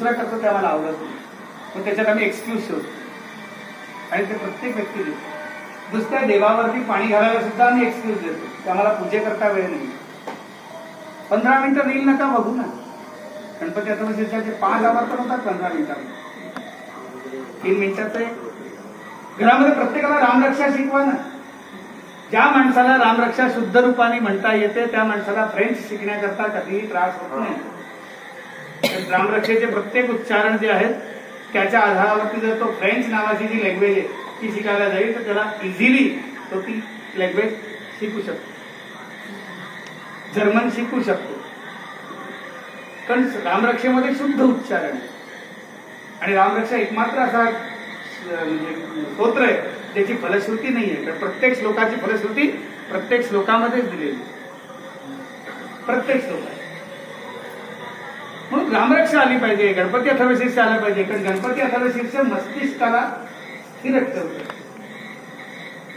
दुसरा करतो ते आम्हाला आवडत नाही, मग त्याच्यात आम्ही एक्सक्यूज शोधतो आणि ते प्रत्येक व्यक्ती देतो. नुसत्या देवावरती पाणी घालायला सुद्धा आम्ही एक्सक्यूज देतो की आम्हाला पूजे करता वेळ नाही. 15 मिनिटं रील नका बघू ना. गणपती अथर्वशीर्षाचे 5 आवर्तन होतात 15 मिनिटांमध्ये. 3 मिनिटाचं आहे. घरामध्ये प्रत्येकाला रामरक्षा शिकवा ना. ज्या माणसाला रामरक्षा शुद्ध रूपाने म्हणता येते त्या माणसाला फ्रेंच शिकण्याकरता कधीही त्रास होत नाही. रामरक्षेचे प्रत्येक उच्चारण जे आहेत त्याच्या आधारावरती जर तो फ्रेंच नावाची जी लँग्वेज आहे ती शिकायला जाईल तर त्याला इझिली तो ती लँग्वेज शिकू शकतो. जर्मन शिकू शकतो. कारण रामरक्षेमध्ये शुद्ध उच्चारण आहे आणि रामरक्षा एकमात्र असा म्हणजे स्तोत्र आहे त्याची फलश्रुती नाहीये. तर प्रत्येक श्लोकाची फलश्रुती प्रत्येक श्लोकामध्येच दिलेली, प्रत्येक श्लोकात. म्हणून रामरक्षा आली पाहिजे. गणपती अथर्वशीर्ष आलं पाहिजे. कारण गणपती अथर्वशीर्ष मस्तिष्काला स्थिर ठेवतं,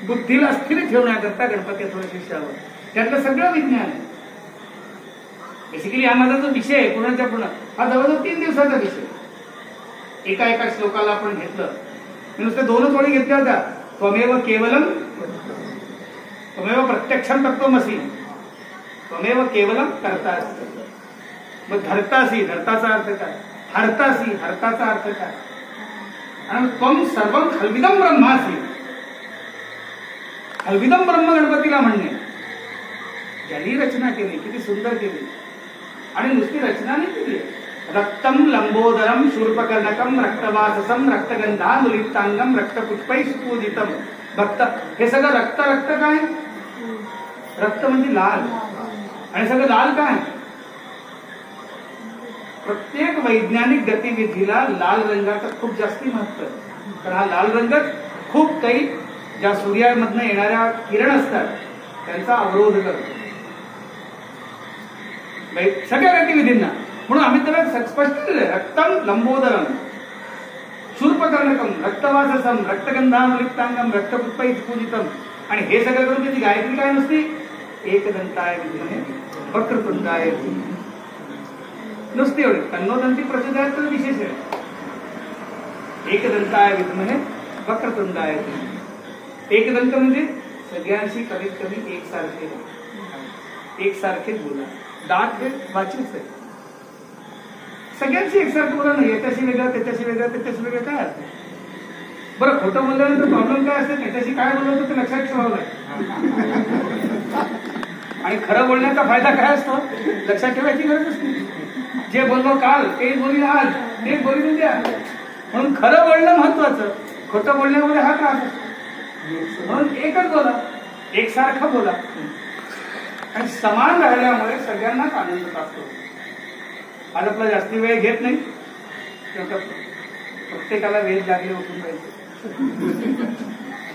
बुद्धीला स्थिर ठेवण्याकरता गणपती अथर्वशीर्ष हवं. त्यातलं सगळं विज्ञान आहे. बेसिकली हा माझा जो विषय आहे पूर्णच्या पूर्ण हा जवळजवळ 3 दिवसाचा विषय. एका एका श्लोकाला आपण घेतलं. मी नुसते 2 ओळी घेतल्या होत्या. त्वमेव केवलम, त्वमेव प्रत्यक्षम तत्त्वमसि, त्वमेव केवलम कर्तासि. मग धर्तासी, धर्ताचा अर्थ काय? हरतासी, हरताचा अर्थ काय? आणि त्वम सर्वम खल्विदम ब्रह्मासी. खल्विदम ब्रह्म गणपतीला म्हणणे. ज्यांनी रचना केली किती सुंदर केली. आणि नुसती रचना नाही केली. रक्तम लंबोदरम शूर्पकर्णकम रक्तवाससम रक्तगंधानुलिप्तांगम रक्तपुष्पै सुपूजितम. भक्त हे सगळं रक्त. रक्त काय? रक्त म्हणजे लाल. आणि सगळं लाल काय? प्रत्येक वैज्ञानिक गतिविधीला लाल रंगाचं खूप जास्ती महत्व आहे. कारण हा लाल रंगच खूप काही ज्या सूर्यामधनं येणाऱ्या किरण असतात त्यांचा अवरोध करतो सगळ्या गतिविधींना. म्हणून आम्ही त्याला स्पष्ट केलंय. रक्तम लंबोदरम शूर्पकर्णकम रक्तवाससम रक्तगंधानुलिप्तांगम रक्तपुष्पै पूजितम. आणि हे सगळं करून त्याची गायत्री काय नसती? एकदंताय विद्महे वक्रतुंडाय धीमहि. नुसती एवढे तन्नोदंती प्रचोदयात तर विशेष आहे. एकदंताय विद्महे वक्रतुंडाय धीमहि. एकदंत म्हणजे सगळ्यांशी कमीत कमी एकसारखे, एकसारखेच बोला. दात हे वाचीच आहे. सगळ्यांशी एकसारखं बोला नाही. याच्याशी वेगळं, त्याच्याशी वेगळं, त्याच्याशी वेगळं काय असतं? बरं खोटं बोलल्यानंतर प्रॉब्लेम काय असते? त्याच्याशी काय बोललं होतं ते लक्षात ठेवावं लागेल. आणि खरं बोलण्याचा फायदा काय असतो लक्षात ठेवायची गरज असते. जे बोललो काल तेच बोलीन आज, तेच बोलीन उद्या. म्हणून खरं बोलणं महत्वाचं. खोटं बोलण्यामध्ये हा त्रास असतो. म्हणून एकच बोला, एकसारखं बोला. आणि समान राहिल्यामुळे सगळ्यांनाच आनंद प्राप्त. आज आपला जास्ती वेळ घेत नाही. प्रत्येकाला वेध लागले उठून जायचे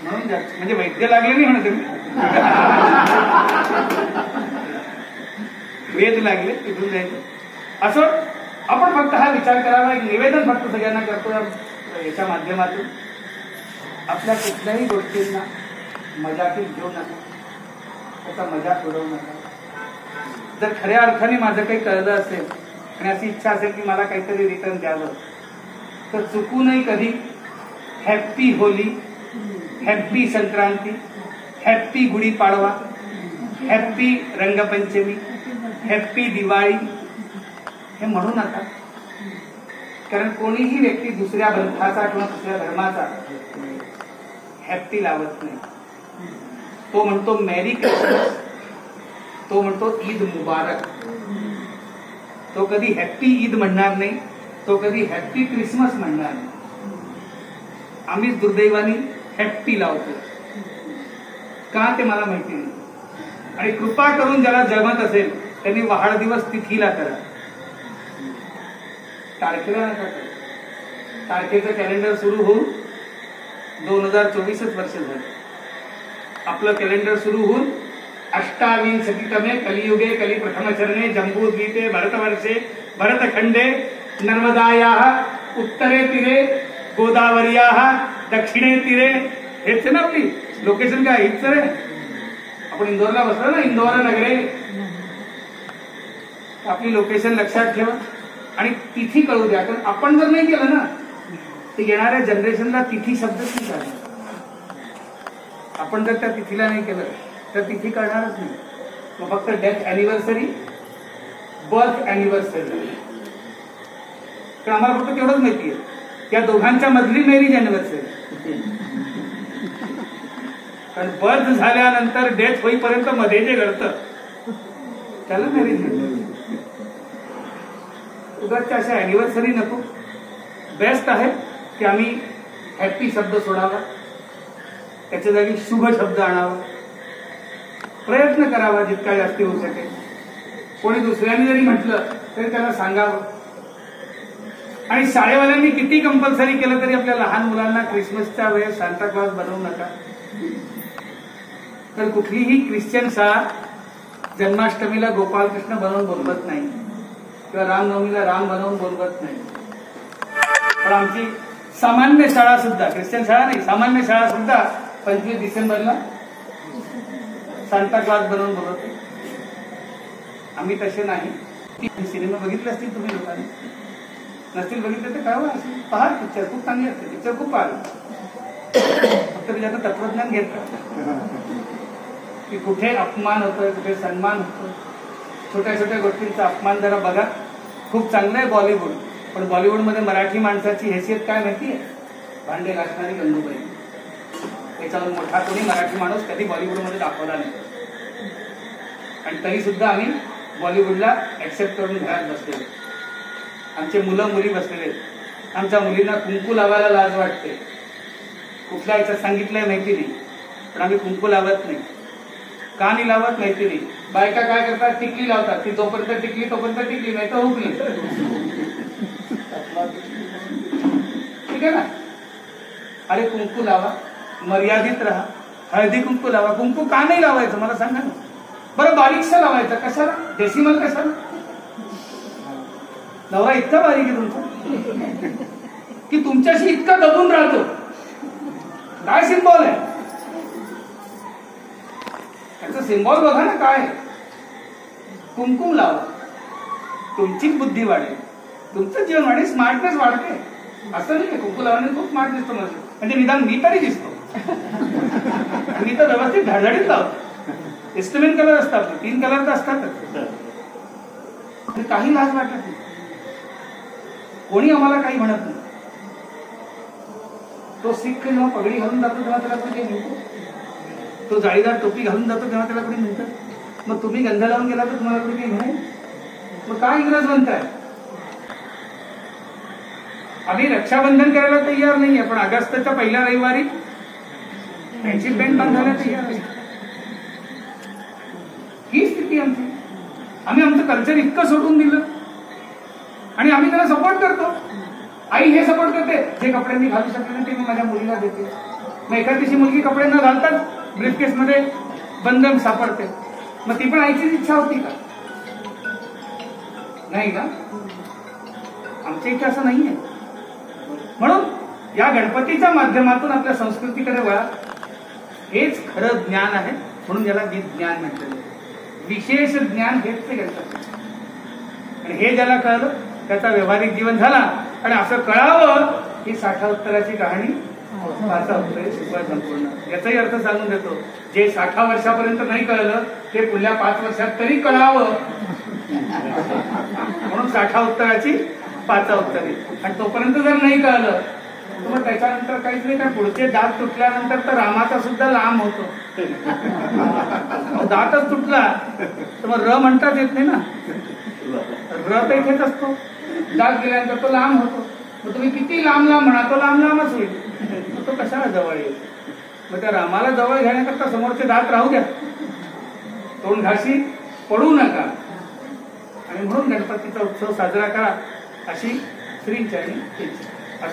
म्हणून म्हणजे वैद्य लागले नाही म्हणत तुम्ही, वेध लागले तिथून जायचे. असं आपण फक्त हा विचार करावा. एक निवेदन फक्त सगळ्यांना करतो याच्या माध्यमातून. आपल्या कुठल्याही गोष्टींना मजाकीत घेऊ नका, त्याचा मजाक उडवू नका. जर खऱ्या अर्थाने माझं काही कळलं असेल आणि अशी इच्छा असेल की मला काहीतरी रिटर्न द्यावं तर चुकूनही कधी happy Holi, happy Sankranti, happy Gudi Padwa, happy Rangpanchami, happy Diwali हे म्हणू नका. कारण कोणीही व्यक्ती दुसऱ्या पंथाचा किंवा दुसऱ्या धर्माचा हॅप्पी लावत नाही. तो म्हणतो मेरी क्रिसमस, तो म्हणतो ईद मुबारक. तो कधी हॅप्पी ईद म्हणणार नाही, तो कधी हॅप्पी क्रिसमस म्हणणार नाही. आम्हीच दुर्दैवानी हॅप्पी लावतो. का ते मला माहिती नाही. आणि कृपा करून ज्याला जमत असेल त्यांनी वाढदिवस तिथीला करा, तारखेला नका करा. तारखेचं कॅलेंडर सुरू होऊन 2024च वर्ष झालं. आपलं कॅलेंडर सुरू होऊन 28 कलियुगे कली प्रथमचरणे जम्बूद्वीपे भरतवर्षे भरतखंडे नर्मदायाः उत्तरे तीरे गोदावर्याः दक्षिणे तीरे. हेच ना आपली लोकेशन. काय हीच रे. आपण इंदोरला बसलो ना, इंदोर नगरे. आपली लोकेशन लक्षात ठेवा आणि तिथी कळू द्या. कारण आपण जर नाही केलं ना तर येणाऱ्या जनरेशनला तिथी शब्दच नाही कळणार. आपण जर त्या तिथीला नाही केलं तर तिथी कळणारच नाही. मग फक्त डेथ अॅनिव्हर्सरी, बर्थ अॅनिव्हर्सरी. तर आम्हाला फक्त तेवढंच माहिती आहे या दोघांच्या मधली मॅरेज अॅनिव्हर्सरी. कारण बर्थ झाल्यानंतर डेथ होईपर्यंत मध्ये जे घडतं त्याला मॅरेज म्हणतात. उगाचच्या अशा अॅनिव्हर्सरी नको. बेस्ट आहे की आम्ही हॅपी शब्द सोडावा, त्याच्या जागी शुभ शब्द आणावा. प्रयत्न करावा जितका जास्ती होऊ शकेल. कोणी दुसऱ्यांनी जरी म्हटलं तरी त्याला सांगावं. आणि शाळेवाल्यांनी किती कंपल्सरी केलं तरी आपल्या लहान मुलांना क्रिसमसच्या वेळेस सांता क्लॉज बनवू नका. तर कुठलीही ख्रिश्चन शाळा जन्माष्टमीला गोपालकृष्ण बनवून बोलवत नाही किंवा रामनवमीला राम बनवून बोलवत नाही. पण आमची सामान्य शाळा सुद्धा, ख्रिश्चन शाळा नाही, सामान्य शाळा सुद्धा 25 डिसेंबरला सांता क्लॉज बनवून बोलवते. आम्ही तसे नाही. सिनेमा बघितले असतील तुम्ही लोकांनी, नसतील बघितले तर काय असेल पहा. पिक्चर खूप चांगली असते, पिक्चर खूप पाहिलं. फक्त मी आता तत्वज्ञान घेतलं की कुठे अपमान होतोय, कुठे सन्मान होतोय. छोट्या छोट्या गोष्टींचा अपमान जरा बघा. खूप चांगलं आहे बॉलिवूड, पण बॉलिवूडमध्ये मराठी माणसाची हैसियत काय माहितीये? भांडे घासणारी गंगूबाई. त्याच्यावर मोठा कोणी मराठी माणूस कधी बॉलिवूडमध्ये दाखवला नाही. आणि तरी सुद्धा आम्ही बॉलिवूडला ऍक्सेप्ट करून घरात बसलेलो. आमचे मुलं मुली बसलेले. आमच्या मुलींना कुंकू लावायला लाज वाटते. कुठल्या याच्यात सांगितलंय माहिती नाही, पण आम्ही कुंकू लावत नाही. का नाही लावत माहिती नाही. बायका काय करतात? टिकली लावतात. ती जोपर्यंत टिकली तोपर्यंत टिकली, नाही तर हुकली. ठीक आहे ना? अरे कुंकू लावा, मर्यादित राहा. हळदी कुंकू लावा. कुंकू का नाही लावायचं मला सांगा ना. बरं बारीकसं लावायचं कशाला? डेसिमल कशाला? नवरा इतका बारीक आहे तुमचा की तुमच्याशी इतका दबून राहतो. काय सिम्बॉल आहे त्याचा? सिम्बॉल बघा ना काय. कुंकुम लावा, तुमचीच बुद्धी वाढेल, तुमचं जीवन वाढेल, स्मार्टनेस वाढते. असं नाही कुंकू लावण्याने खूप स्मार्ट दिसतो म्हणजे निदान मी तरी दिसतो. मी तर व्यवस्थित धडधडीत लावतो. इन्स्ट्रुमेंट कलर असतात, 3 कलर तर असतातच. काही लाज वाटत नाही. कोणी आम्हाला काही म्हणत नाही. तो सिख जेव्हा पगडी घालून जातो तेव्हा त्याला कोणी काही म्हणतो? तो जाळीदार टोपी घालून जातो तेव्हा त्याला कोणी म्हणतात? मग तुम्ही गंध लावून गेला तर तुम्हाला कोणी काही म्हणे? मग काय इंग्रज म्हणताय? आम्ही रक्षाबंधन करायला तयार नाहीये, पण ऑगस्टच्या पहिल्या रविवारी त्यांची पेंट बांधायला तयार आहे. ही स्थिती आमची. आम्ही आमचं कल्चर इतकं सोडून दिलं आणि आम्ही त्याला सपोर्ट करतो. आई हे सपोर्ट करते, जे कपडे मी घालू शकले नाही ते मी माझ्या मुलीला देते. मग एखादीशी मुलगी कपडे न घालतात ब्रीफकेस मध्ये बंद सापडते. मग ती पण आईचीच इच्छा होती का? नाही का? आमच्या इथे असं नाहीये. म्हणून या गणपतीच्या माध्यमातून आपल्या संस्कृतीकडे वळा. हेच खरं ज्ञान आहे. म्हणून याला ज्ञान म्हटलेलं आहे. विशेष ज्ञान हेच ते गणपती. आणि हे ज्याला कळलं त्याचा व्यवहारिक जीवन झाला. आणि असं कळावं ही 60 उत्तराची कहाणी 5 उत्तरे सुरुवात संपूर्ण. याचाही अर्थ सांगून देतो. जे 60 वर्षापर्यंत नाही कळलं ते पुढल्या 5 वर्षात तरी कळावं. म्हणून 60 उत्तराची 5 उत्तरे. आणि तोपर्यंत जर नाही कळलं तर मग त्याच्यानंतर काहीच नाही. काय पुढचे दात तुटल्यानंतर तर रामाचा सुद्धा लांब होतो. दातच तुटला तर मग र म्हणताच येत नाही ना. र तर इथेच असतो. दात गेल्यानंतर तो लांब होतो. मग तुम्ही किती लांब लांब म्हणा तो लांब लांबच होईल. मग तो कशाला जवळ येईल? मग त्या रामाला जवळ घेण्याकरता समोरचे दात राहू द्या. तोंड घाशी पडू नका. आणि म्हणून गणपतीचा उत्सव साजरा करा अशी श्रींचरणी इच्छा.